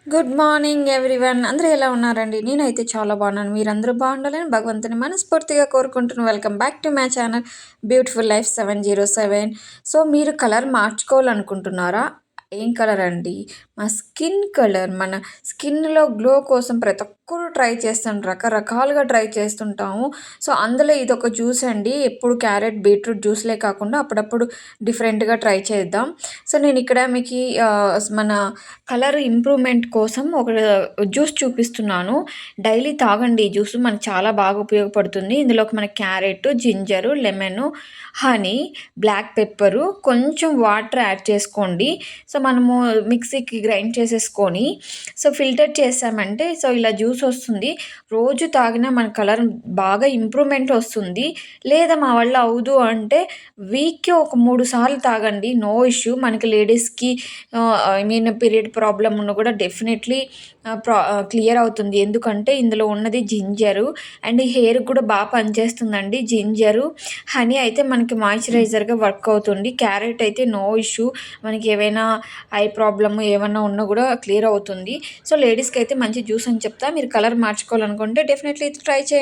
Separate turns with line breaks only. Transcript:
Good morning everyone. అందరూ ఎలా ఉన్నారండి? నేనైతే చాలా బాగున్నాను. మీరందరూ బాగుండాలని భగవంతుని మనస్ఫూర్తిగా కోరుకుంటున్నాను. Welcome back to my channel beautiful life 707. So మీరు కలర్ మార్చుకోవాలనుకుంటున్నారా? ఏం కలర్ అండి? మా స్కిన్ కలర్. మన స్కిన్‌లో గ్లో కోసం ప్రతి ఒక్కరు ట్రై చేస్తాం. రకరకాలుగా ట్రై చేస్తుంటాము. సో అందులో ఇదొక జ్యూస్ అండి. ఎప్పుడు క్యారెట్, బీట్రూట్ జ్యూస్‌లే కాకుండా అప్పుడప్పుడు డిఫరెంట్‌గా ట్రై చేద్దాం. సో నేనిక్కడ మీకి మన కలర్ ఇంప్రూవ్‌మెంట్ కోసం ఒక జ్యూస్ చూపిస్తున్నాను. డైలీ తాగండి ఈ జ్యూస్. మనకు చాలా బాగా ఉపయోగపడుతుంది. ఇందులోకి మనకి carrot, ginger, lemon, honey, black pepper, కొంచెం వాటర్ యాడ్ చేసుకోండి. సో మనము మిక్సీకి గ్రైండ్ చేసేసుకొని సో ఫిల్టర్ చేసామంటే సో ఇలా జ్యూస్ వస్తుంది. రోజు తాగినా మన కలర్ బాగా ఇంప్రూవ్‌మెంట్ వస్తుంది. లేదా మా వల్ల అవ్వదు అంటే వీక్‌కి ఒక 3 సార్లు తాగండి. No issue. మనకి లేడీస్‌కి ఐ మీన్ పీరియడ్ ప్రాబ్లమ్ ఉన్న కూడా డెఫినెట్లీ క్లియర్ అవుతుంది. ఎందుకంటే ఇందులో ఉన్నది జింజరు అండ్ హెయిర్‌కి కూడా బాగా పనిచేస్తుందండి జింజరు. హనీ అయితే మనకి మాయిశ్చరైజర్‌గా వర్క్ అవుతుంది. క్యారెట్ అయితే నో ఇష్యూ. మనకి ఏవైనా ఐ ప్రాబ్లమ్ ఏమన్నా ఉన్నా కూడా క్లియర్ అవుతుంది. సో లేడీస్‌కి అయితే మంచి జ్యూస్ అని చెప్తా. మీరు కలర్ మార్చుకోవాలనుకుంటే డెఫినెట్లీ ట్రై చేయండి.